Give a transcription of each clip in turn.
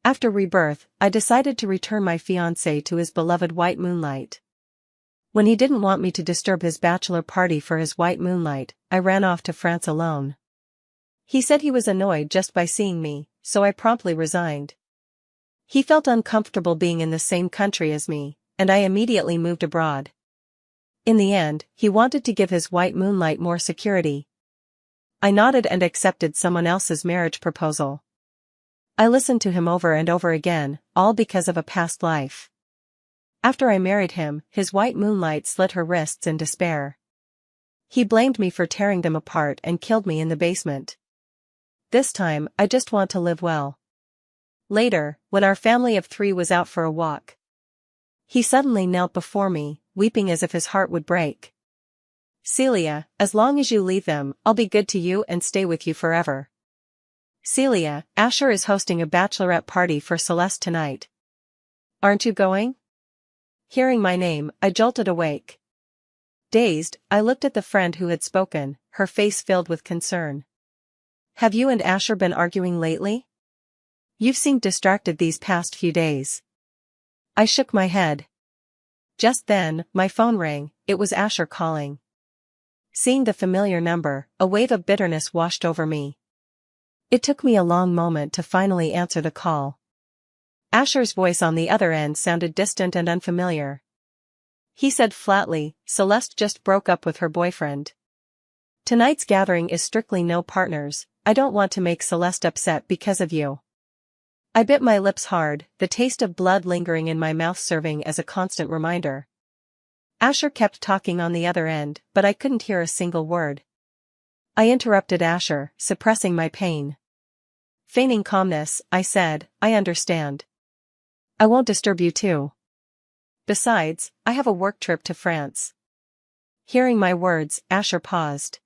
After rebirth, I decided to return my fiancé to his beloved white moonlight. When he didn't want me to disturb his bachelor party for his white moonlight, I ran off to France alone. He said he was annoyed just by seeing me, so I promptly resigned. He felt uncomfortable being in the same country as me, and I immediately moved abroad. In the end, he wanted to give his white moonlight more security. I nodded and accepted someone else's marriage proposal. I listened to him over and over again, all because of a past life. After I married him, his white moonlight slit her wrists in despair. He blamed me for tearing them apart and killed me in the basement. This time, I just want to live well. Later, when our family of 3 was out for a walk, he suddenly knelt before me, weeping as if his heart would break. "Celia, as long as you leave them, I'll be good to you and stay with you forever. Celia, Asher is hosting a bachelorette party for Celeste tonight. Aren't you going?" Hearing my name, I jolted awake. Dazed, I looked at the friend who had spoken, her face filled with concern. "Have you and Asher been arguing lately? You've seemed distracted these past few days." I shook my head. Just then, my phone rang. It was Asher calling. Seeing the familiar number, a wave of bitterness washed over me. It took me a long moment to finally answer the call. Asher's voice on the other end sounded distant and unfamiliar. He said flatly, "Celeste just broke up with her boyfriend. Tonight's gathering is strictly no partners. I don't want to make Celeste upset because of you." I bit my lips hard, the taste of blood lingering in my mouth serving as a constant reminder. Asher kept talking on the other end, but I couldn't hear a single word. I interrupted Asher, suppressing my pain. Feigning calmness, I said, "I understand. I won't disturb you too. Besides, I have a work trip to France." Hearing my words, Asher paused.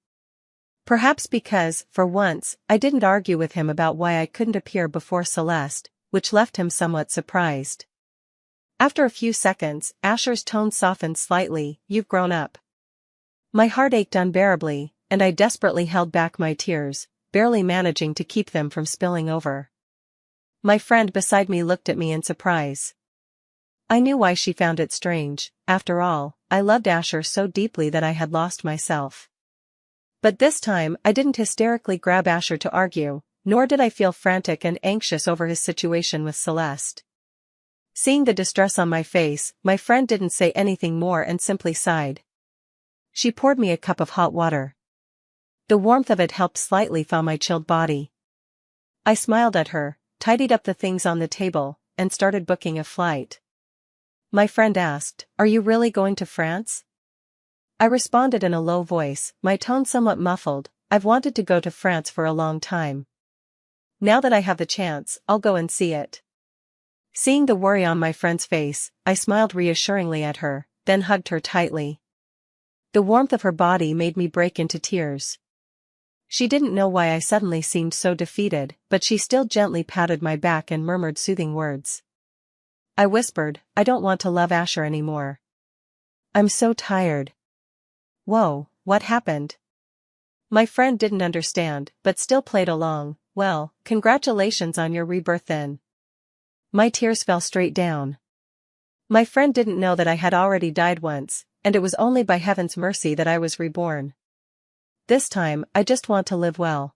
Perhaps because, for once, I didn't argue with him about why I couldn't appear before Celeste, which left him somewhat surprised. After a few seconds, Asher's tone softened slightly. "You've grown up." My heart ached unbearably, and I desperately held back my tears, barely managing to keep them from spilling over. My friend beside me looked at me in surprise. I knew why she found it strange. After all, I loved Asher so deeply that I had lost myself. But this time I didn't hysterically grab Asher to argue, nor did I feel frantic and anxious over his situation with Celeste. Seeing the distress on my face, my friend didn't say anything more and simply sighed. She poured me a cup of hot water. The warmth of it helped slightly thaw my chilled body. I smiled at her, tidied up the things on the table, and started booking a flight. My friend asked, "Are you really going to France?" I responded in a low voice, my tone somewhat muffled, "I've wanted to go to France for a long time. Now that I have the chance, I'll go and see it." Seeing the worry on my friend's face, I smiled reassuringly at her, then hugged her tightly. The warmth of her body made me break into tears. She didn't know why I suddenly seemed so defeated, but she still gently patted my back and murmured soothing words. I whispered, "I don't want to love Asher anymore. I'm so tired." "Whoa, what happened?" My friend didn't understand, but still played along. "Well, congratulations on your rebirth then." My tears fell straight down. My friend didn't know that I had already died once, and it was only by heaven's mercy that I was reborn. This time, I just want to live well.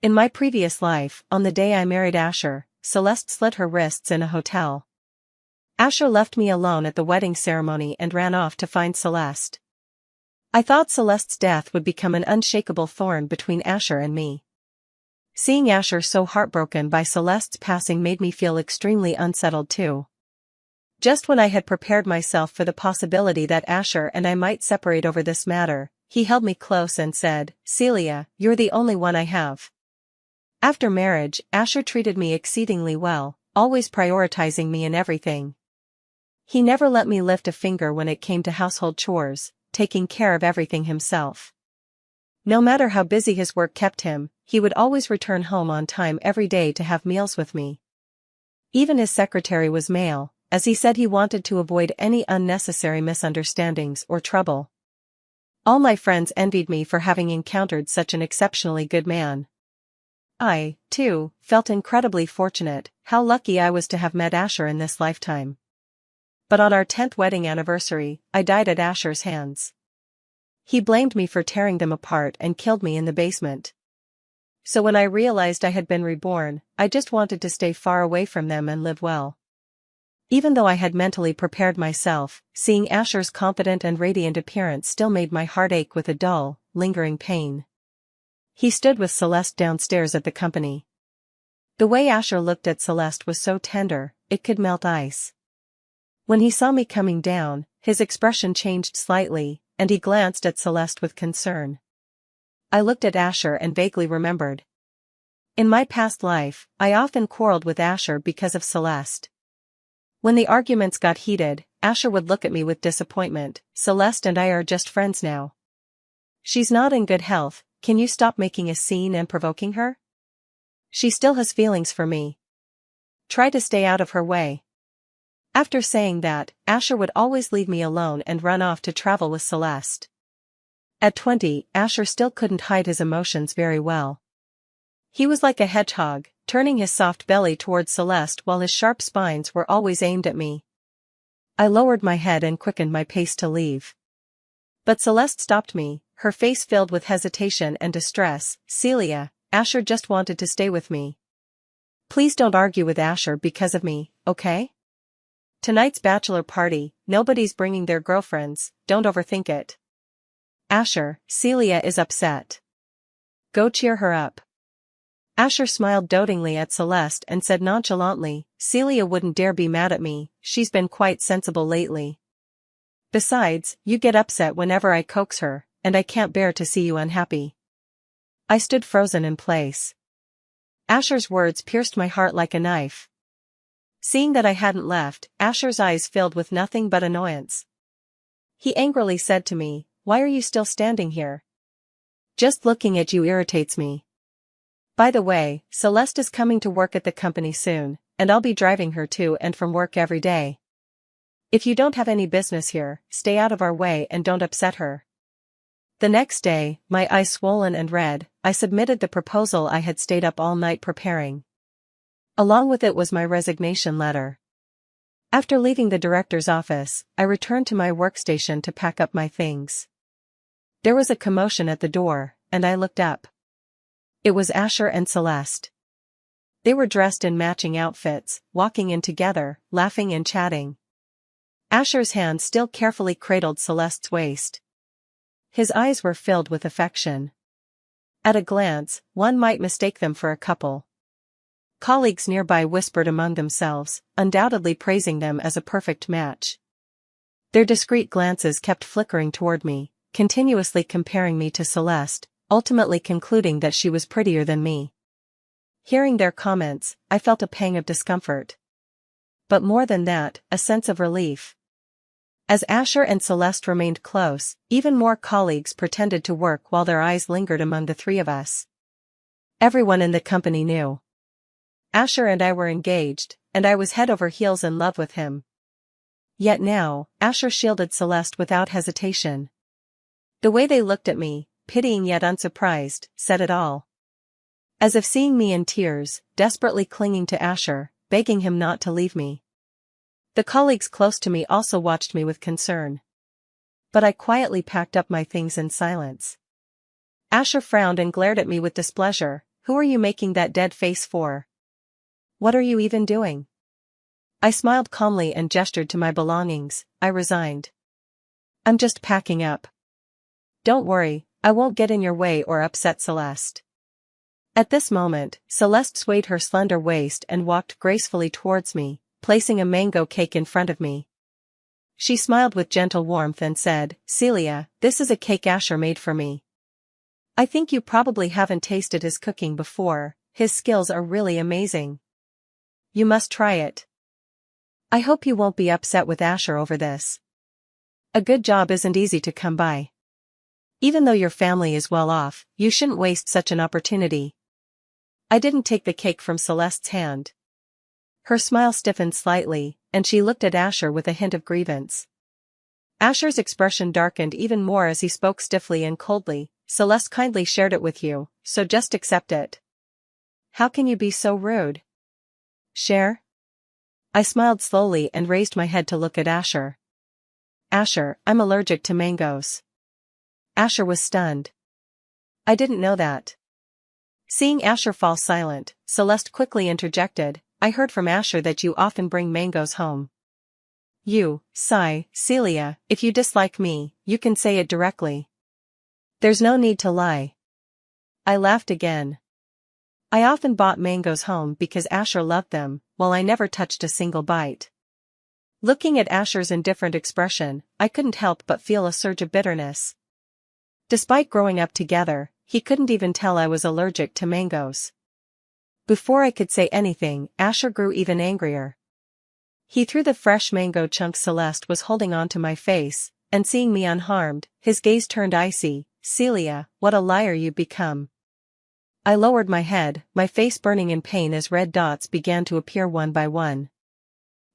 In my previous life, on the day I married Asher, Celeste slit her wrists in a hotel. Asher left me alone at the wedding ceremony and ran off to find Celeste. I thought Celeste's death would become an unshakable thorn between Asher and me. Seeing Asher so heartbroken by Celeste's passing made me feel extremely unsettled too. Just when I had prepared myself for the possibility that Asher and I might separate over this matter, he held me close and said, "Celia, you're the only one I have." After marriage, Asher treated me exceedingly well, always prioritizing me in everything. He never let me lift a finger when it came to household chores, taking care of everything himself. No matter how busy his work kept him, he would always return home on time every day to have meals with me. Even his secretary was male, as he said he wanted to avoid any unnecessary misunderstandings or trouble. All my friends envied me for having encountered such an exceptionally good man. I, too, felt incredibly fortunate. How lucky I was to have met Asher in this lifetime. But on our 10th wedding anniversary, I died at Asher's hands. He blamed me for tearing them apart and killed me in the basement. So when I realized I had been reborn, I just wanted to stay far away from them and live well. Even though I had mentally prepared myself, seeing Asher's confident and radiant appearance still made my heart ache with a dull, lingering pain. He stood with Celeste downstairs at the company. The way Asher looked at Celeste was so tender, it could melt ice. When he saw me coming down, his expression changed slightly, and he glanced at Celeste with concern. I looked at Asher and vaguely remembered. In my past life, I often quarreled with Asher because of Celeste. When the arguments got heated, Asher would look at me with disappointment. Celeste and I are just friends now. She's not in good health, can you stop making a scene and provoking her? She still has feelings for me. Try to stay out of her way. After saying that, Asher would always leave me alone and run off to travel with Celeste. At 20, Asher still couldn't hide his emotions very well. He was like a hedgehog, turning his soft belly towards Celeste while his sharp spines were always aimed at me. I lowered my head and quickened my pace to leave. But Celeste stopped me, her face filled with hesitation and distress. Celia, Asher just wanted to stay with me. Please don't argue with Asher because of me, okay? Tonight's bachelor party, nobody's bringing their girlfriends, don't overthink it. Asher, Celia is upset. Go cheer her up. Asher smiled dotingly at Celeste and said nonchalantly, Celia wouldn't dare be mad at me, she's been quite sensible lately. Besides, you get upset whenever I coax her, and I can't bear to see you unhappy. I stood frozen in place. Asher's words pierced my heart like a knife. Seeing that I hadn't left, Asher's eyes filled with nothing but annoyance. He angrily said to me, why are you still standing here? Just looking at you irritates me. By the way, Celeste is coming to work at the company soon, and I'll be driving her to and from work every day. If you don't have any business here, stay out of our way and don't upset her. The next day, my eyes swollen and red, I submitted the proposal I had stayed up all night preparing. Along with it was my resignation letter. After leaving the director's office, I returned to my workstation to pack up my things. There was a commotion at the door, and I looked up. It was Asher and Celeste. They were dressed in matching outfits, walking in together, laughing and chatting. Asher's hand still carefully cradled Celeste's waist. His eyes were filled with affection. At a glance, one might mistake them for a couple. Colleagues nearby whispered among themselves, undoubtedly praising them as a perfect match. Their discreet glances kept flickering toward me, continuously comparing me to Celeste, ultimately concluding that she was prettier than me. Hearing their comments, I felt a pang of discomfort. But more than that, a sense of relief. As Asher and Celeste remained close, even more colleagues pretended to work while their eyes lingered among the three of us. Everyone in the company knew. Asher and I were engaged, and I was head over heels in love with him. Yet now, Asher shielded Celeste without hesitation. The way they looked at me, pitying yet unsurprised, said it all. As if seeing me in tears, desperately clinging to Asher, begging him not to leave me. The colleagues close to me also watched me with concern. But I quietly packed up my things in silence. Asher frowned and glared at me with displeasure. Who are you making that dead face for? What are you even doing? I smiled calmly and gestured to my belongings. I resigned. I'm just packing up. Don't worry, I won't get in your way or upset Celeste. At this moment, Celeste swayed her slender waist and walked gracefully towards me, placing a mango cake in front of me. She smiled with gentle warmth and said, Celia, this is a cake Asher made for me. I think you probably haven't tasted his cooking before, his skills are really amazing. You must try it. I hope you won't be upset with Asher over this. A good job isn't easy to come by. Even though your family is well off, you shouldn't waste such an opportunity. I didn't take the cake from Celeste's hand. Her smile stiffened slightly, and she looked at Asher with a hint of grievance. Asher's expression darkened even more as he spoke stiffly and coldly. Celeste kindly shared it with you, so just accept it. how can you be so rude? Share? I smiled slowly and raised my head to look at Asher. Asher, I'm allergic to mangoes. Asher was stunned. I didn't know that. Seeing Asher fall silent, Celeste quickly interjected, I heard from Asher that you often bring mangoes home. Celia, if you dislike me, you can say it directly. There's no need to lie. I laughed again. I often bought mangoes home because Asher loved them, while I never touched a single bite. Looking at Asher's indifferent expression, I couldn't help but feel a surge of bitterness. Despite growing up together, he couldn't even tell I was allergic to mangoes. Before I could say anything, Asher grew even angrier. He threw the fresh mango chunk Celeste was holding onto my face, and seeing me unharmed, his gaze turned icy. Celia, what a liar you've become. I lowered my head, my face burning in pain as red dots began to appear one by one.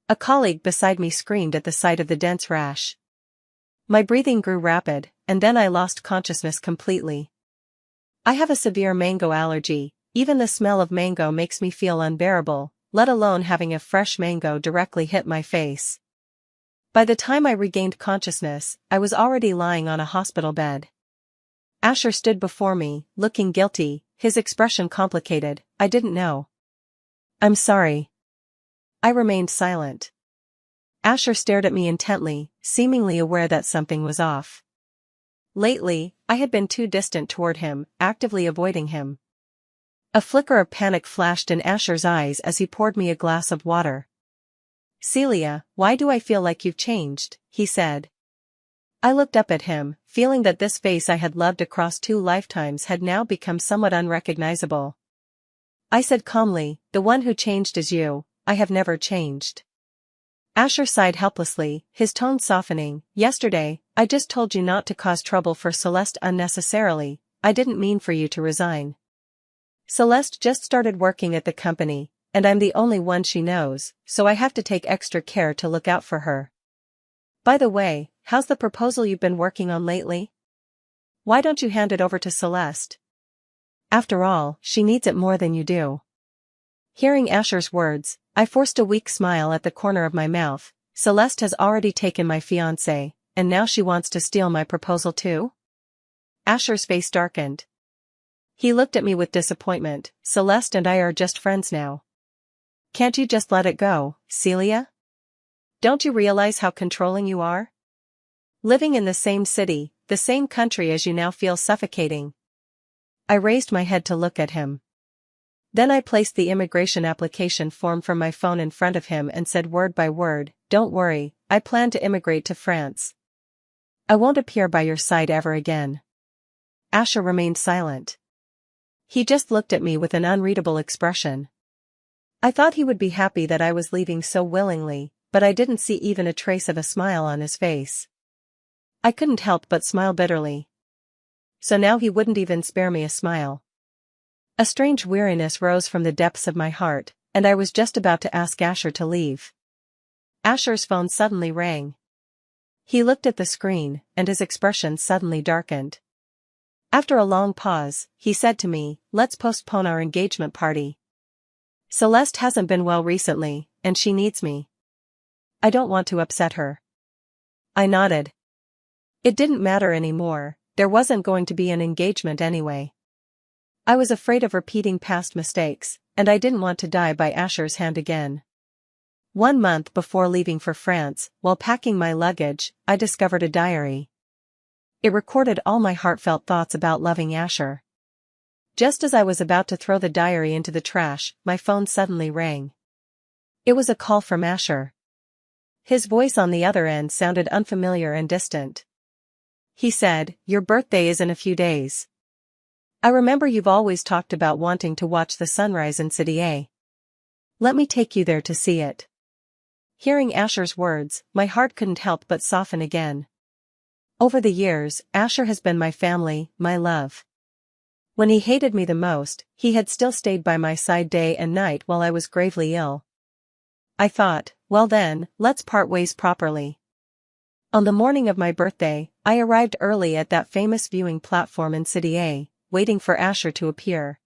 A colleague beside me screamed at the sight of the dense rash. My breathing grew rapid, and then I lost consciousness completely. I have a severe mango allergy, even the smell of mango makes me feel unbearable, let alone having a fresh mango directly hit my face. By the time I regained consciousness, I was already lying on a hospital bed. Asher stood before me, looking guilty, his expression complicated. I didn't know. I'm sorry. I remained silent. Asher stared at me intently, seemingly aware that something was off. Lately, I had been too distant toward him, actively avoiding him. A flicker of panic flashed in Asher's eyes as he poured me a glass of water. Celia, why do I feel like you've changed? He said. I looked up at him, feeling that this face I had loved across 2 lifetimes had now become somewhat unrecognizable. I said calmly, the one who changed is you, I have never changed. Asher sighed helplessly, his tone softening. Yesterday, I just told you not to cause trouble for Celeste unnecessarily. I didn't mean for you to resign. Celeste just started working at the company, and I'm the only one she knows, so I have to take extra care to look out for her. By the way, how's the proposal you've been working on lately? Why don't you hand it over to Celeste? After all, she needs it more than you do. Hearing Asher's words, I forced a weak smile at the corner of my mouth. Celeste has already taken my fiancé, and now she wants to steal my proposal too? Asher's face darkened. He looked at me with disappointment. Celeste and I are just friends now. Can't you just let it go, Celia? Don't you realize how controlling you are? Living in the same city, the same country as you now feel suffocating. I raised my head to look at him. Then I placed the immigration application form from my phone in front of him and said word by word, don't worry, I plan to immigrate to France. I won't appear by your side ever again. Asher remained silent. He just looked at me with an unreadable expression. I thought he would be happy that I was leaving so willingly, but I didn't see even a trace of a smile on his face. I couldn't help but smile bitterly. So now he wouldn't even spare me a smile. A strange weariness rose from the depths of my heart, and I was just about to ask Asher to leave. Asher's phone suddenly rang. He looked at the screen, and his expression suddenly darkened. After a long pause, he said to me, let's postpone our engagement party. Celeste hasn't been well recently, and she needs me. I don't want to upset her. I nodded. It didn't matter anymore, there wasn't going to be an engagement anyway. I was afraid of repeating past mistakes, and I didn't want to die by Asher's hand again. 1 month before leaving for France, while packing my luggage, I discovered a diary. It recorded all my heartfelt thoughts about loving Asher. Just as I was about to throw the diary into the trash, my phone suddenly rang. It was a call from Asher. His voice on the other end sounded unfamiliar and distant. He said, your birthday is in a few days. I remember you've always talked about wanting to watch the sunrise in City A. Let me take you there to see it. Hearing Asher's words, my heart couldn't help but soften again. Over the years, Asher has been my family, my love. When he hated me the most, he had still stayed by my side day and night while I was gravely ill. I thought, well then, let's part ways properly. On the morning of my birthday, I arrived early at that famous viewing platform in City A, waiting for Asher to appear.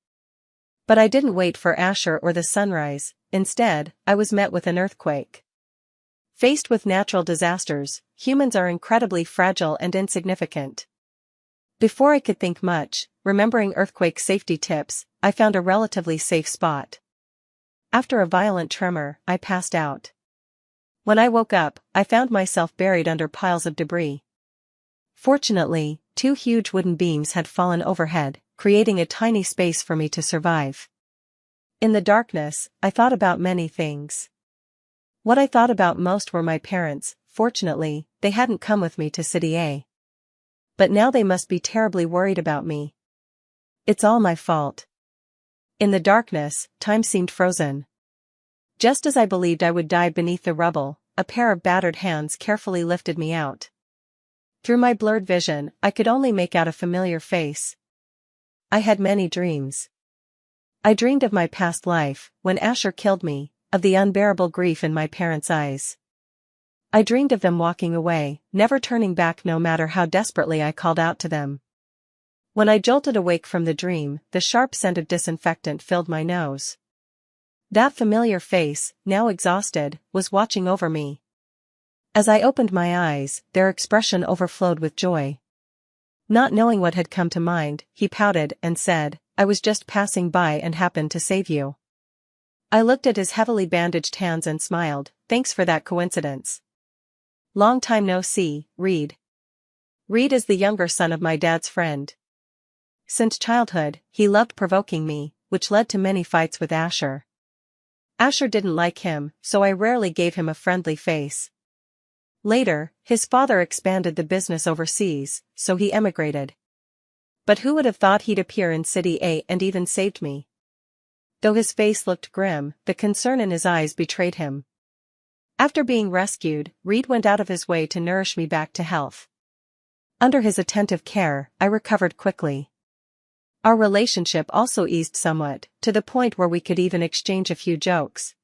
But I didn't wait for Asher or the sunrise. Instead, I was met with an earthquake. Faced with natural disasters, humans are incredibly fragile and insignificant. Before I could think much, remembering earthquake safety tips, I found a relatively safe spot. After a violent tremor, I passed out. When I woke up, I found myself buried under piles of debris. Fortunately, 2 huge wooden beams had fallen overhead, creating a tiny space for me to survive. In the darkness, I thought about many things. What I thought about most were my parents. Fortunately, they hadn't come with me to City A. But now they must be terribly worried about me. It's all my fault. In the darkness, time seemed frozen. Just as I believed I would die beneath the rubble, a pair of battered hands carefully lifted me out. Through my blurred vision, I could only make out a familiar face. I had many dreams. I dreamed of my past life, when Asher killed me, of the unbearable grief in my parents' eyes. I dreamed of them walking away, never turning back no matter how desperately I called out to them. When I jolted awake from the dream, the sharp scent of disinfectant filled my nose. That familiar face, now exhausted, was watching over me. As I opened my eyes, their expression overflowed with joy. Not knowing what had come to mind, he pouted and said, "I was just passing by and happened to save you." I looked at his heavily bandaged hands and smiled. "Thanks for that coincidence." Long time no see, Reed. Reed is the younger son of my dad's friend. Since childhood, he loved provoking me, which led to many fights with Asher. Asher didn't like him, so I rarely gave him a friendly face. Later, his father expanded the business overseas, so he emigrated. But who would have thought he'd appear in City A and even saved me? Though his face looked grim, the concern in his eyes betrayed him. After being rescued, Reed went out of his way to nourish me back to health. Under his attentive care, I recovered quickly. Our relationship also eased somewhat, to the point where we could even exchange a few jokes.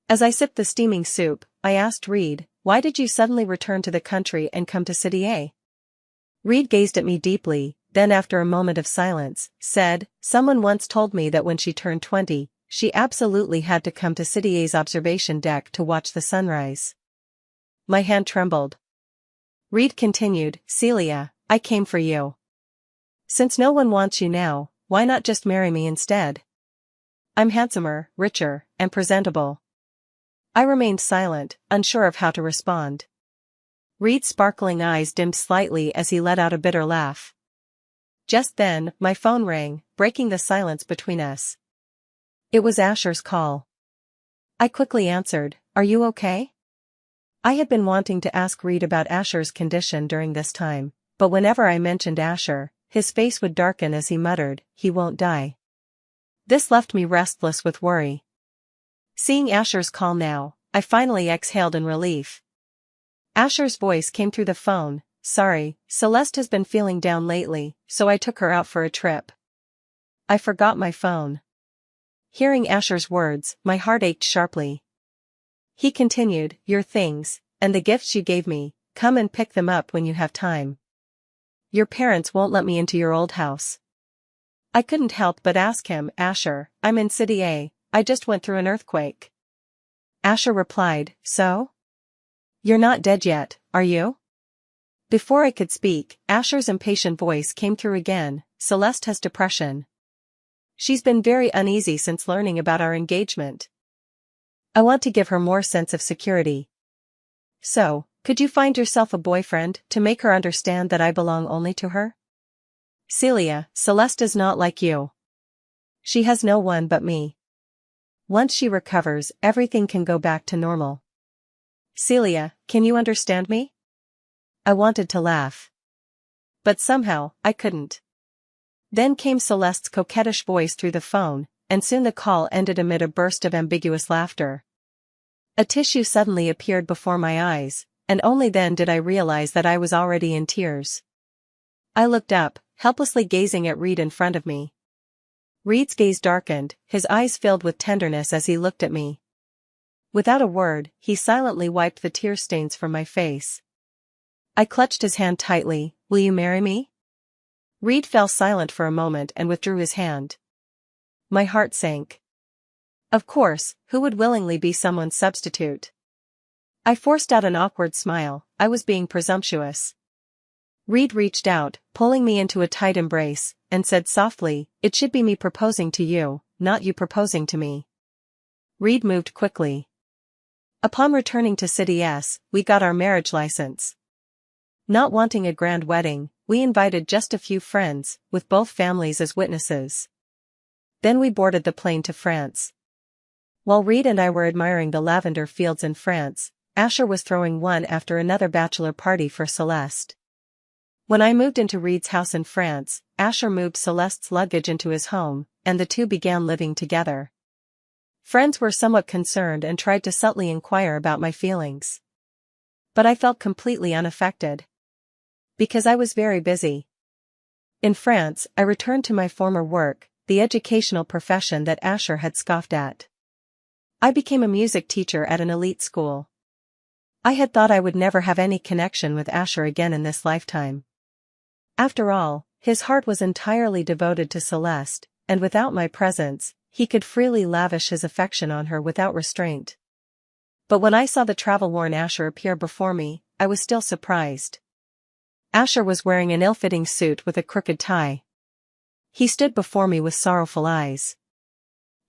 As I sipped the steaming soup, I asked Reed, "Why did you suddenly return to the country and come to City A?" Reed gazed at me deeply, then after a moment of silence, said, "Someone once told me that when she turned 20, she absolutely had to come to City A's observation deck to watch the sunrise." My hand trembled. Reed continued, "Celia, I came for you. Since no one wants you now, why not just marry me instead? I'm handsomer, richer, and presentable." I remained silent, unsure of how to respond. Reed's sparkling eyes dimmed slightly as he let out a bitter laugh. Just then, my phone rang, breaking the silence between us. It was Asher's call. I quickly answered, "Are you okay?" I had been wanting to ask Reed about Asher's condition during this time, but whenever I mentioned Asher, his face would darken as he muttered, "He won't die." This left me restless with worry. Seeing Asher's call now, I finally exhaled in relief. Asher's voice came through the phone, "Sorry, Celeste has been feeling down lately, so I took her out for a trip. I forgot my phone." Hearing Asher's words, my heart ached sharply. He continued, "Your things, and the gifts you gave me, come and pick them up when you have time. Your parents won't let me into your old house." I couldn't help but ask him, "Asher, I'm in City A, I just went through an earthquake." Asher replied, "So? You're not dead yet, are you?" Before I could speak, Asher's impatient voice came through again, "Celeste has depression. She's been very uneasy since learning about our engagement. I want to give her more sense of security. So, could you find yourself a boyfriend to make her understand that I belong only to her? Celia, Celeste is not like you. She has no one but me. Once she recovers, everything can go back to normal. Celia, can you understand me?" I wanted to laugh. But somehow, I couldn't. Then came Celeste's coquettish voice through the phone, and soon the call ended amid a burst of ambiguous laughter. A tissue suddenly appeared before my eyes, and only then did I realize that I was already in tears. I looked up, helplessly gazing at Reed in front of me. Reed's gaze darkened, his eyes filled with tenderness as he looked at me. Without a word, he silently wiped the tear stains from my face. I clutched his hand tightly. "Will you marry me?" Reed fell silent for a moment and withdrew his hand. My heart sank. Of course, who would willingly be someone's substitute? I forced out an awkward smile. I was being presumptuous. Reed reached out, pulling me into a tight embrace, and said softly, "It should be me proposing to you, not you proposing to me." Reed moved quickly. Upon returning to City S, we got our marriage license. Not wanting a grand wedding, we invited just a few friends, with both families as witnesses. Then we boarded the plane to France. While Reed and I were admiring the lavender fields in France, Asher was throwing one after another bachelor party for Celeste. When I moved into Reed's house in France, Asher moved Celeste's luggage into his home, and the two began living together. Friends were somewhat concerned and tried to subtly inquire about my feelings. But I felt completely unaffected. Because I was very busy. In France, I returned to my former work, the educational profession that Asher had scoffed at. I became a music teacher at an elite school. I had thought I would never have any connection with Asher again in this lifetime. After all, his heart was entirely devoted to Celeste, and without my presence, he could freely lavish his affection on her without restraint. But when I saw the travel-worn Asher appear before me, I was still surprised. Asher was wearing an ill-fitting suit with a crooked tie. He stood before me with sorrowful eyes.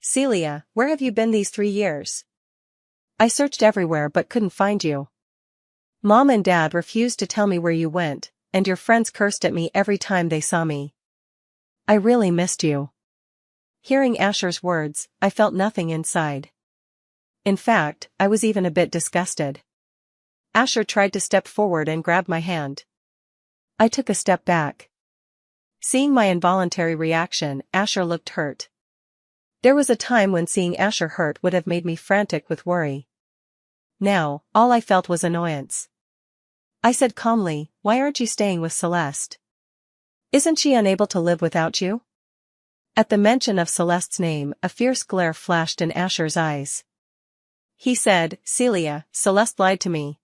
"Celia, where have you been these 3 years? I searched everywhere but couldn't find you. Mom and Dad refused to tell me where you went, and your friends cursed at me every time they saw me. I really missed you." Hearing Asher's words, I felt nothing inside. In fact, I was even a bit disgusted. Asher tried to step forward and grab my hand. I took a step back. Seeing my involuntary reaction, Asher looked hurt. There was a time when seeing Asher hurt would have made me frantic with worry. Now, all I felt was annoyance. I said calmly, "Why aren't you staying with Celeste? Isn't she unable to live without you?" At the mention of Celeste's name, a fierce glare flashed in Asher's eyes. He said, "Celia, Celeste lied to me.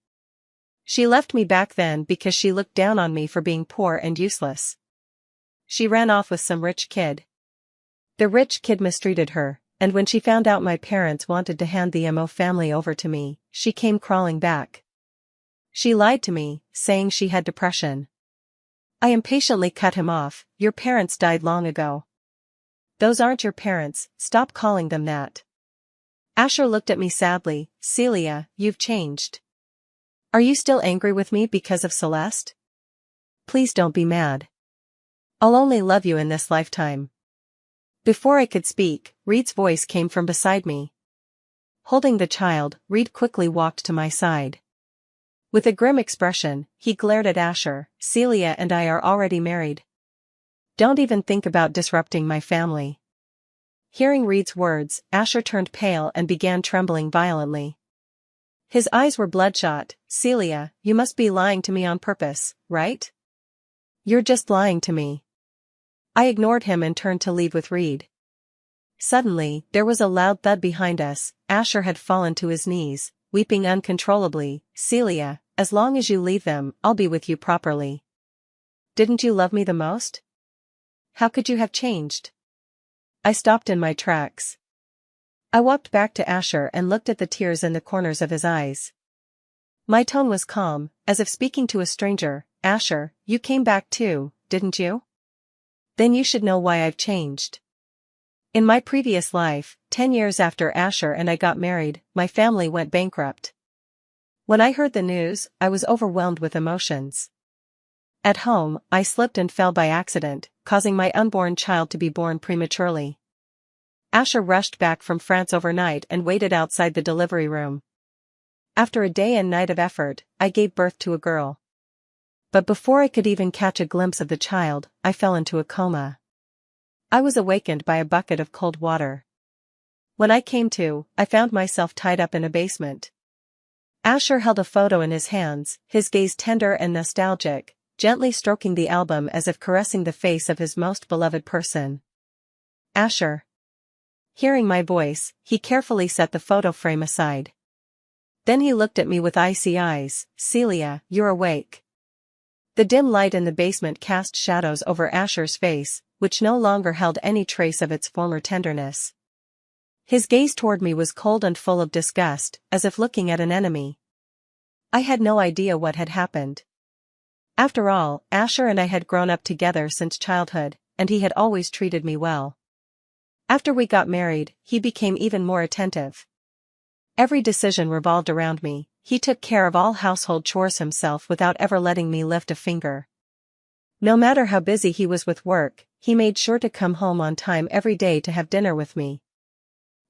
She left me back then because she looked down on me for being poor and useless. She ran off with some rich kid. The rich kid mistreated her, and when she found out my parents wanted to hand the Mo family over to me, she came crawling back. She lied to me, saying she had depression." I impatiently cut him off. "Your parents died long ago. Those aren't your parents, stop calling them that." Asher looked at me sadly. "Celia, you've changed. Are you still angry with me because of Celeste? Please don't be mad. I'll only love you in this lifetime." Before I could speak, Reed's voice came from beside me. Holding the child, Reed quickly walked to my side. With a grim expression, he glared at Asher. "Celia and I are already married. Don't even think about disrupting my family." Hearing Reed's words, Asher turned pale and began trembling violently. His eyes were bloodshot. "Celia, you must be lying to me on purpose, right? You're just lying to me." I ignored him and turned to leave with Reed. Suddenly, there was a loud thud behind us. Asher had fallen to his knees, weeping uncontrollably. "Celia, as long as you leave them, I'll be with you properly. Didn't you love me the most? How could you have changed?" I stopped in my tracks. I walked back to Asher and looked at the tears in the corners of his eyes. My tone was calm, as if speaking to a stranger. "Asher, you came back too, didn't you? Then you should know why I've changed. In my previous life, 10 years after Asher and I got married, my family went bankrupt. When I heard the news, I was overwhelmed with emotions. At home, I slipped and fell by accident, causing my unborn child to be born prematurely. Asher rushed back from France overnight and waited outside the delivery room. After a day and night of effort, I gave birth to a girl. But before I could even catch a glimpse of the child, I fell into a coma. I was awakened by a bucket of cold water. When I came to, I found myself tied up in a basement. Asher held a photo in his hands, his gaze tender and nostalgic, gently stroking the album as if caressing the face of his most beloved person. "Asher." Hearing my voice, he carefully set the photo frame aside. Then he looked at me with icy eyes. "Celia, you're awake." The dim light in the basement cast shadows over Asher's face, which no longer held any trace of its former tenderness. His gaze toward me was cold and full of disgust, as if looking at an enemy. I had no idea what had happened. After all, Asher and I had grown up together since childhood, and he had always treated me well. After we got married, he became even more attentive. Every decision revolved around me. He took care of all household chores himself without ever letting me lift a finger. No matter how busy he was with work, he made sure to come home on time every day to have dinner with me.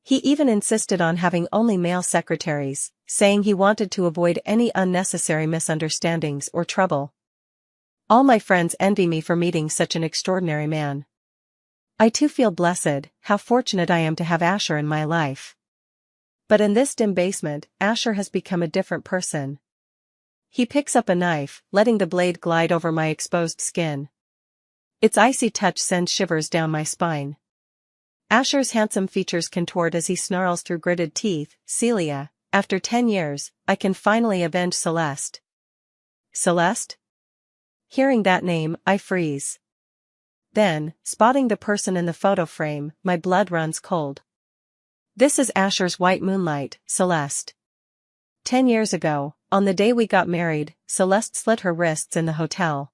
He even insisted on having only male secretaries, saying he wanted to avoid any unnecessary misunderstandings or trouble. All my friends envy me for meeting such an extraordinary man. I too feel blessed, how fortunate I am to have Asher in my life. But in this dim basement, Asher has become a different person. He picks up a knife, letting the blade glide over my exposed skin. Its icy touch sends shivers down my spine. Asher's handsome features contort as he snarls through gritted teeth, "Celia, after 10 years, I can finally avenge Celeste." Celeste? Hearing that name, I freeze. Then, spotting the person in the photo frame, my blood runs cold. This is Asher's white moonlight, Celeste. 10 years ago, on the day we got married, Celeste slit her wrists in the hotel.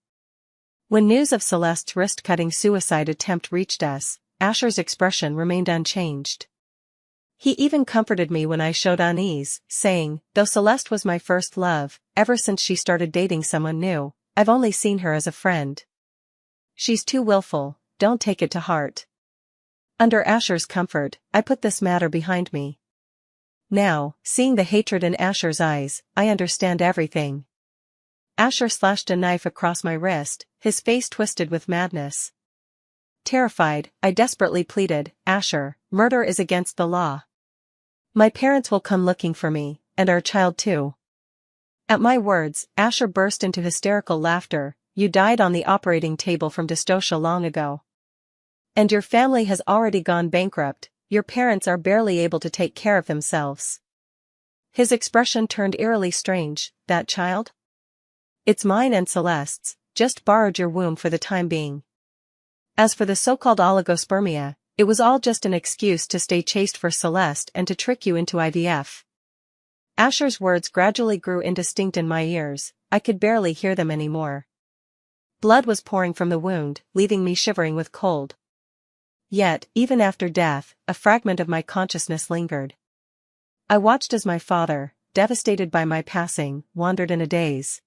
When news of Celeste's wrist-cutting suicide attempt reached us, Asher's expression remained unchanged. He even comforted me when I showed unease, saying, "Though Celeste was my first love, ever since she started dating someone new, I've only seen her as a friend. She's too willful, don't take it to heart." Under Asher's comfort, I put this matter behind me. Now, seeing the hatred in Asher's eyes, I understand everything. Asher slashed a knife across my wrist, his face twisted with madness. Terrified, I desperately pleaded, "Asher, murder is against the law. My parents will come looking for me, and our child too." At my words, Asher burst into hysterical laughter. "You died on the operating table from dystocia long ago. And your family has already gone bankrupt, your parents are barely able to take care of themselves." His expression turned eerily strange. "That child? It's mine and Celeste's, just borrowed your womb for the time being. As for the so-called oligospermia, it was all just an excuse to stay chaste for Celeste and to trick you into IVF." Asher's words gradually grew indistinct in my ears, I could barely hear them anymore. Blood was pouring from the wound, leaving me shivering with cold. Yet, even after death, a fragment of my consciousness lingered. I watched as my father, devastated by my passing, wandered in a daze.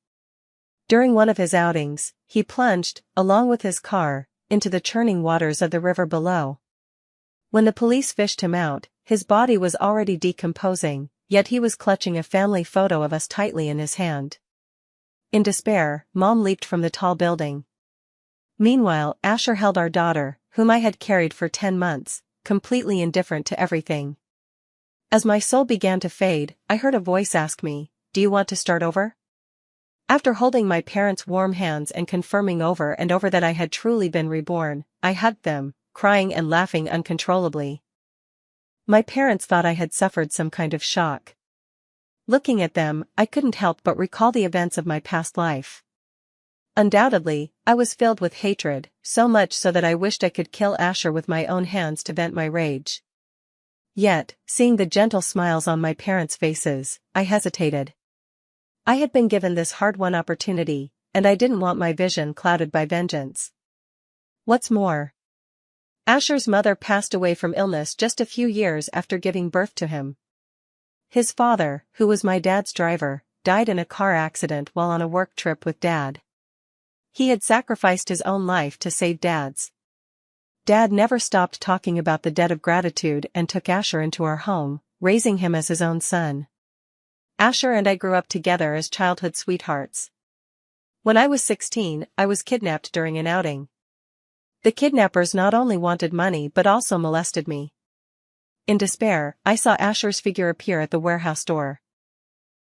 During one of his outings, he plunged, along with his car, into the churning waters of the river below. When the police fished him out, his body was already decomposing, yet he was clutching a family photo of us tightly in his hand. In despair, Mom leaped from the tall building. Meanwhile, Asher held our daughter, whom I had carried for 10 months, completely indifferent to everything. As my soul began to fade, I heard a voice ask me, "Do you want to start over?" After holding my parents' warm hands and confirming over and over that I had truly been reborn, I hugged them, crying and laughing uncontrollably. My parents thought I had suffered some kind of shock. Looking at them, I couldn't help but recall the events of my past life. Undoubtedly, I was filled with hatred, so much so that I wished I could kill Asher with my own hands to vent my rage. Yet, seeing the gentle smiles on my parents' faces, I hesitated. I had been given this hard-won opportunity, and I didn't want my vision clouded by vengeance. What's more, Asher's mother passed away from illness just a few years after giving birth to him. His father, who was my dad's driver, died in a car accident while on a work trip with Dad. He had sacrificed his own life to save Dad's. Dad never stopped talking about the debt of gratitude and took Asher into our home, raising him as his own son. Asher and I grew up together as childhood sweethearts. When I was 16, I was kidnapped during an outing. The kidnappers not only wanted money but also molested me. In despair, I saw Asher's figure appear at the warehouse door.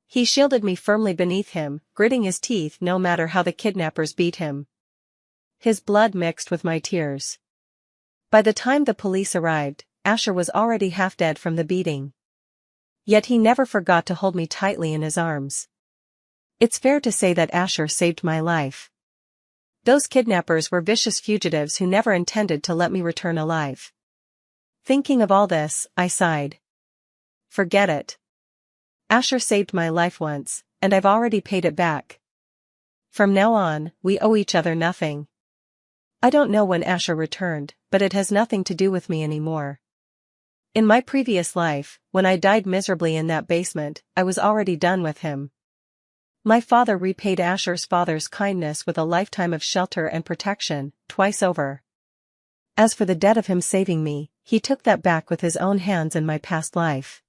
He shielded me firmly beneath him, gritting his teeth no matter how the kidnappers beat him. His blood mixed with my tears. By the time the police arrived, Asher was already half dead from the beating. Yet he never forgot to hold me tightly in his arms. It's fair to say that Asher saved my life. Those kidnappers were vicious fugitives who never intended to let me return alive. Thinking of all this, I sighed. Forget it. Asher saved my life once, and I've already paid it back. From now on, we owe each other nothing. I don't know when Asher returned, but it has nothing to do with me anymore. In my previous life, when I died miserably in that basement, I was already done with him. My father repaid Asher's father's kindness with a lifetime of shelter and protection, twice over. As for the debt of him saving me, he took that back with his own hands in my past life.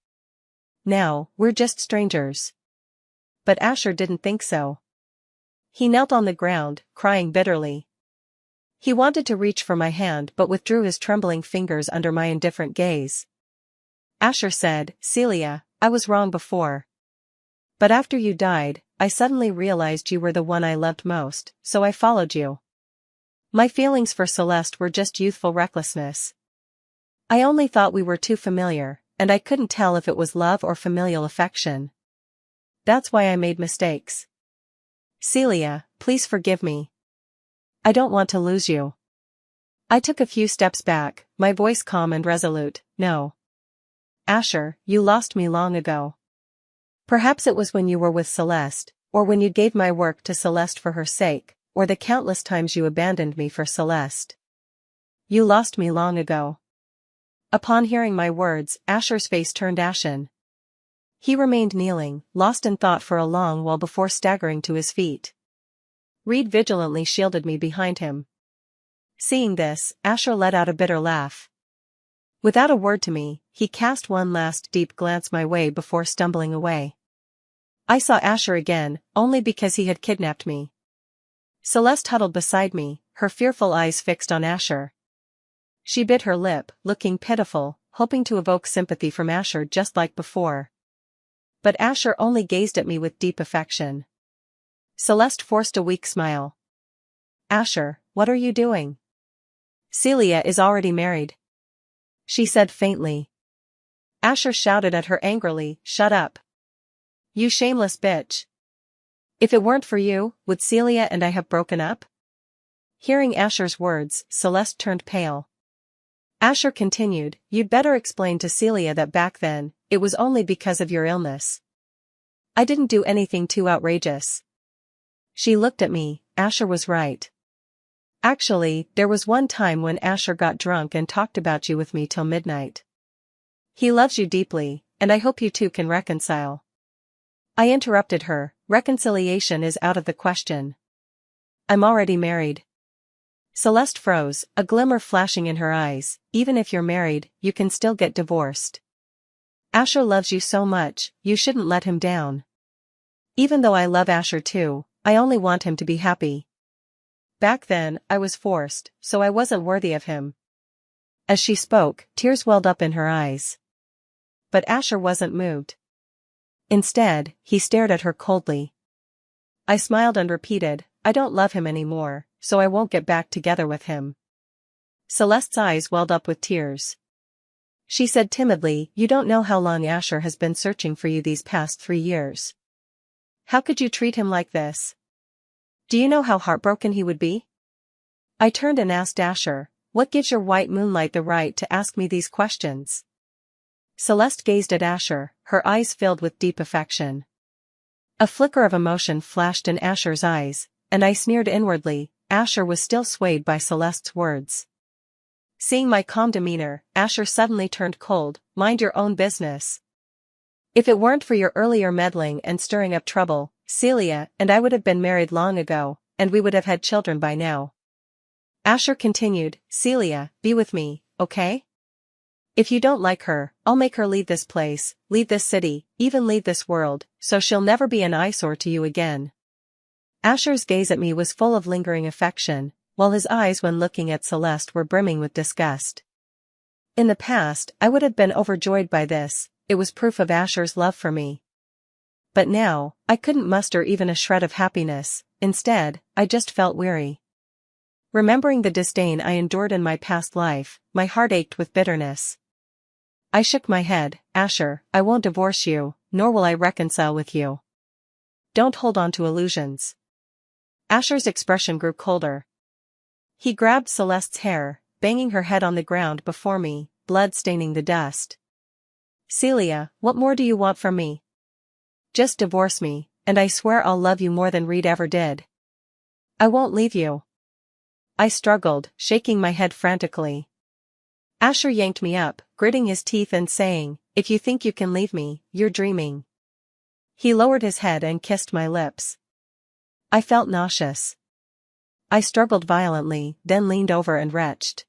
Now, we're just strangers. But Asher didn't think so. He knelt on the ground, crying bitterly. He wanted to reach for my hand but withdrew his trembling fingers under my indifferent gaze. Asher said, "Celia, I was wrong before. But after you died, I suddenly realized you were the one I loved most, so I followed you. My feelings for Celeste were just youthful recklessness. I only thought we were too familiar, and I couldn't tell if it was love or familial affection. That's why I made mistakes. Celia, please forgive me. I don't want to lose you." I took a few steps back, my voice calm and resolute. "No. Asher, you lost me long ago. Perhaps it was when you were with Celeste, or when you gave my work to Celeste for her sake, or the countless times you abandoned me for Celeste. You lost me long ago." Upon hearing my words, Asher's face turned ashen. He remained kneeling, lost in thought for a long while before staggering to his feet. Reed vigilantly shielded me behind him. Seeing this, Asher let out a bitter laugh. Without a word to me, he cast one last deep glance my way before stumbling away. I saw Asher again, only because he had kidnapped me. Celeste huddled beside me, her fearful eyes fixed on Asher. She bit her lip, looking pitiful, hoping to evoke sympathy from Asher just like before. But Asher only gazed at me with deep affection. Celeste forced a weak smile. "Asher, what are you doing?" "Celia is already married," she said faintly. Asher shouted at her angrily, "Shut up. You shameless bitch. If it weren't for you, would Celia and I have broken up?" Hearing Asher's words, Celeste turned pale. Asher continued, "You'd better explain to Celia that back then, it was only because of your illness. I didn't do anything too outrageous." She looked at me. Asher was right. Actually, there was one time when Asher got drunk and talked about you with me till midnight. He loves you deeply, and I hope you two can reconcile. I interrupted her. Reconciliation is out of the question. I'm already married. Celeste froze, a glimmer flashing in her eyes. Even if you're married, you can still get divorced. Asher loves you so much, you shouldn't let him down. Even though I love Asher too, I only want him to be happy. Back then, I was forced, so I wasn't worthy of him. As she spoke, tears welled up in her eyes. But Asher wasn't moved. Instead, he stared at her coldly. I smiled and repeated, "I don't love him anymore, so I won't get back together with him." Celeste's eyes welled up with tears. She said timidly, "You don't know how long Asher has been searching for you these past 3 years. How could you treat him like this? Do you know how heartbroken he would be?" I turned and asked Asher, "What gives your white moonlight the right to ask me these questions?" Celeste gazed at Asher, her eyes filled with deep affection. A flicker of emotion flashed in Asher's eyes, and I sneered inwardly. Asher was still swayed by Celeste's words. Seeing my calm demeanor, Asher suddenly turned cold. "Mind your own business. If it weren't for your earlier meddling and stirring up trouble, Celia and I would have been married long ago, and we would have had children by now." Asher continued, "Celia, be with me, okay? If you don't like her, I'll make her leave this place, leave this city, even leave this world, so she'll never be an eyesore to you again." Asher's gaze at me was full of lingering affection, while his eyes when looking at Celeste were brimming with disgust. In the past, I would have been overjoyed by this. It was proof of Asher's love for me. But now, I couldn't muster even a shred of happiness. Instead, I just felt weary. Remembering the disdain I endured in my past life, my heart ached with bitterness. I shook my head. "Asher, I won't divorce you, nor will I reconcile with you. Don't hold on to illusions." Asher's expression grew colder. He grabbed Celeste's hair, banging her head on the ground before me, blood staining the dust. Celia, what more do you want from me? Just divorce me, and I swear I'll love you more than Reed ever did. I won't leave you. I struggled, shaking my head frantically. Asher yanked me up, gritting his teeth and saying, if you think you can leave me, you're dreaming. He lowered his head and kissed my lips. I felt nauseous. I struggled violently, then leaned over and retched.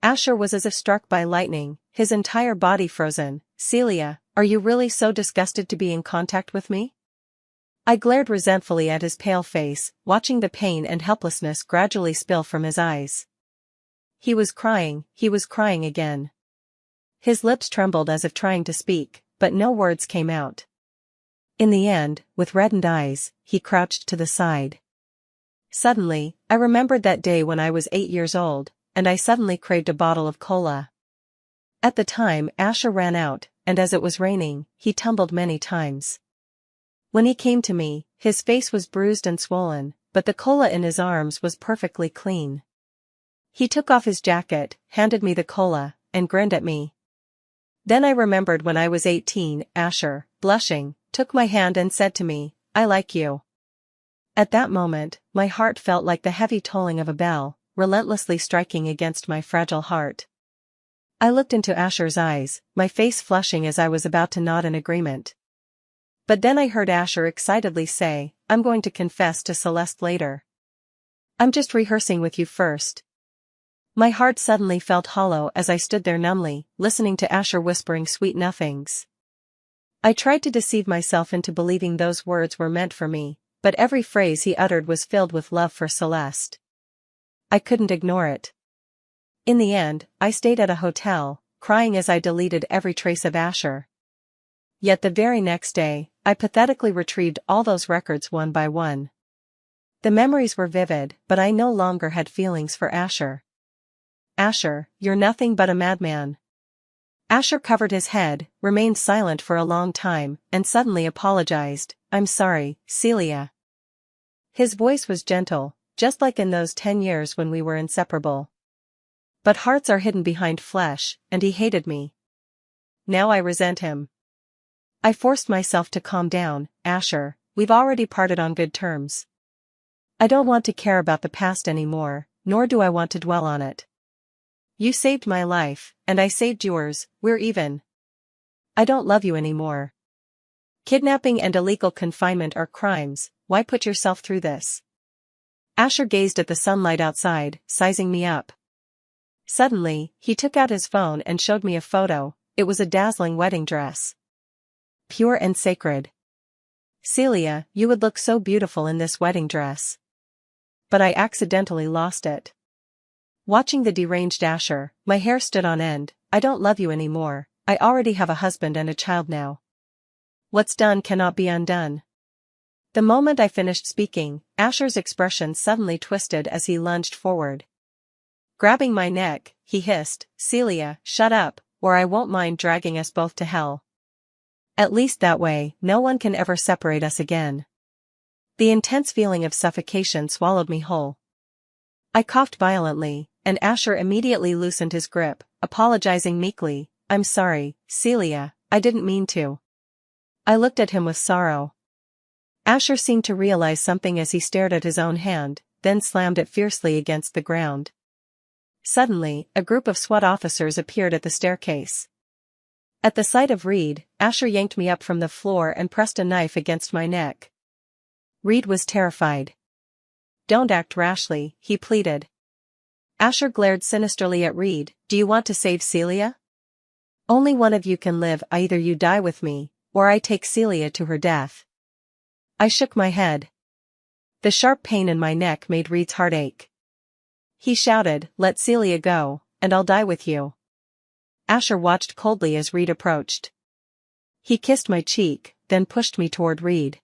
Asher was as if struck by lightning, his entire body frozen. Celia, are you really so disgusted to be in contact with me? I glared resentfully at his pale face, watching the pain and helplessness gradually spill from his eyes. He was crying again. His lips trembled as if trying to speak, but no words came out. In the end, with reddened eyes, he crouched to the side. Suddenly, I remembered that day when I was 8 years old, and I suddenly craved a bottle of cola. At the time, Asher ran out, and as it was raining, he tumbled many times. When he came to me, his face was bruised and swollen, but the cola in his arms was perfectly clean. He took off his jacket, handed me the cola, and grinned at me. Then I remembered when I was 18, Asher, blushing, took my hand and said to me, I like you. At that moment, my heart felt like the heavy tolling of a bell, relentlessly striking against my fragile heart. I looked into Asher's eyes, my face flushing as I was about to nod in agreement. But then I heard Asher excitedly say, I'm going to confess to Celeste later. I'm just rehearsing with you first. My heart suddenly felt hollow as I stood there numbly, listening to Asher whispering sweet nothings. I tried to deceive myself into believing those words were meant for me, but every phrase he uttered was filled with love for Celeste. I couldn't ignore it. In the end, I stayed at a hotel, crying as I deleted every trace of Asher. Yet the very next day, I pathetically retrieved all those records one by one. The memories were vivid, but I no longer had feelings for Asher. Asher, you're nothing but a madman. Asher covered his head, remained silent for a long time, and suddenly apologized, I'm sorry, Celia. His voice was gentle, just like in those 10 years when we were inseparable. But hearts are hidden behind flesh, and he hated me. Now I resent him. I forced myself to calm down. Asher, we've already parted on good terms. I don't want to care about the past anymore, nor do I want to dwell on it. You saved my life, and I saved yours, we're even. I don't love you anymore. Kidnapping and illegal confinement are crimes, why put yourself through this? Asher gazed at the sunlight outside, sizing me up. Suddenly, he took out his phone and showed me a photo. It was a dazzling wedding dress. Pure and sacred. Celia, you would look so beautiful in this wedding dress. But I accidentally lost it. Watching the deranged Asher, my hair stood on end. I don't love you anymore, I already have a husband and a child now. What's done cannot be undone. The moment I finished speaking, Asher's expression suddenly twisted as he lunged forward. Grabbing my neck, he hissed, Celia, shut up, or I won't mind dragging us both to hell. At least that way, no one can ever separate us again. The intense feeling of suffocation swallowed me whole. I coughed violently, and Asher immediately loosened his grip, apologizing meekly, I'm sorry, Celia, I didn't mean to. I looked at him with sorrow. Asher seemed to realize something as he stared at his own hand, then slammed it fiercely against the ground. Suddenly, a group of SWAT officers appeared at the staircase. At the sight of Reed, Asher yanked me up from the floor and pressed a knife against my neck. Reed was terrified. Don't act rashly, he pleaded. Asher glared sinisterly at Reed, do you want to save Celia? Only one of you can live, either you die with me, or I take Celia to her death. I shook my head. The sharp pain in my neck made Reed's heart ache. He shouted, let Celia go, and I'll die with you. Asher watched coldly as Reed approached. He kissed my cheek, then pushed me toward Reed.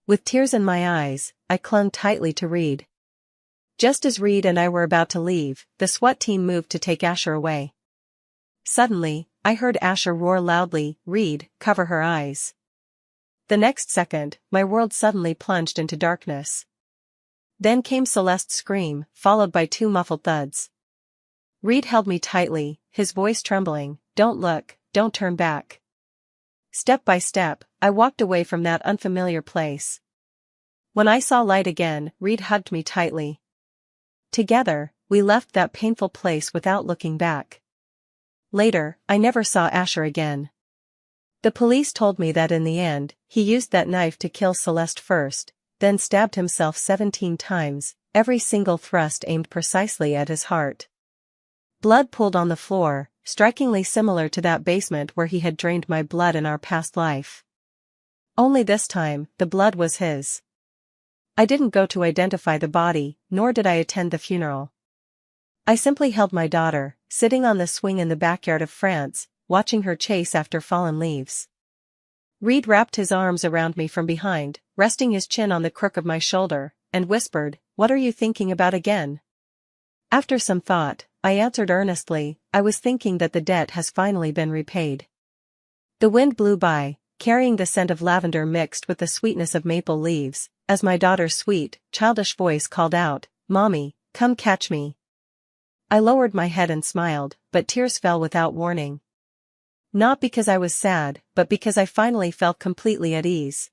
With tears in my eyes, I clung tightly to Reed. Just as Reed and I were about to leave, the SWAT team moved to take Asher away. Suddenly, I heard Asher roar loudly, Reed, cover her eyes. The next second, my world suddenly plunged into darkness. Then came Celeste's scream, followed by two muffled thuds. Reed held me tightly, his voice trembling, "Don't look, don't turn back." Step by step, I walked away from that unfamiliar place. When I saw light again, Reed hugged me tightly. Together, we left that painful place without looking back. Later, I never saw Asher again. The police told me that in the end, he used that knife to kill Celeste first, then stabbed himself 17 times, every single thrust aimed precisely at his heart. Blood pooled on the floor, strikingly similar to that basement where he had drained my blood in our past life. Only this time, the blood was his. I didn't go to identify the body, nor did I attend the funeral. I simply held my daughter, sitting on the swing in the backyard of France, watching her chase after fallen leaves. Reed wrapped his arms around me from behind, resting his chin on the crook of my shoulder, and whispered, "What are you thinking about again?" After some thought, I answered earnestly, "I was thinking that the debt has finally been repaid." The wind blew by, carrying the scent of lavender mixed with the sweetness of maple leaves, as my daughter's sweet, childish voice called out, "Mommy, come catch me." I lowered my head and smiled, but tears fell without warning. Not because I was sad, but because I finally felt completely at ease.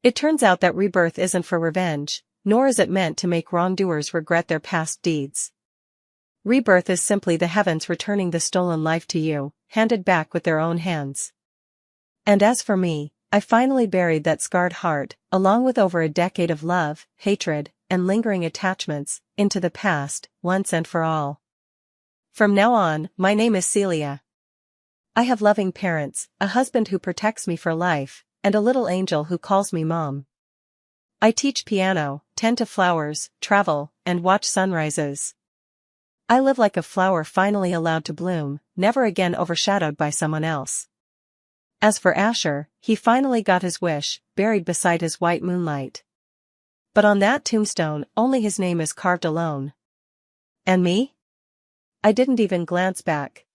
It turns out that rebirth isn't for revenge, nor is it meant to make wrongdoers regret their past deeds. Rebirth is simply the heavens returning the stolen life to you, handed back with their own hands. And as for me, I finally buried that scarred heart, along with over a decade of love, hatred, and lingering attachments, into the past, once and for all. From now on, my name is Celia. I have loving parents, a husband who protects me for life, and a little angel who calls me Mom. I teach piano, tend to flowers, travel, and watch sunrises. I live like a flower finally allowed to bloom, never again overshadowed by someone else. As for Asher, he finally got his wish, buried beside his white moonlight. But on that tombstone, only his name is carved alone. And me? I didn't even glance back.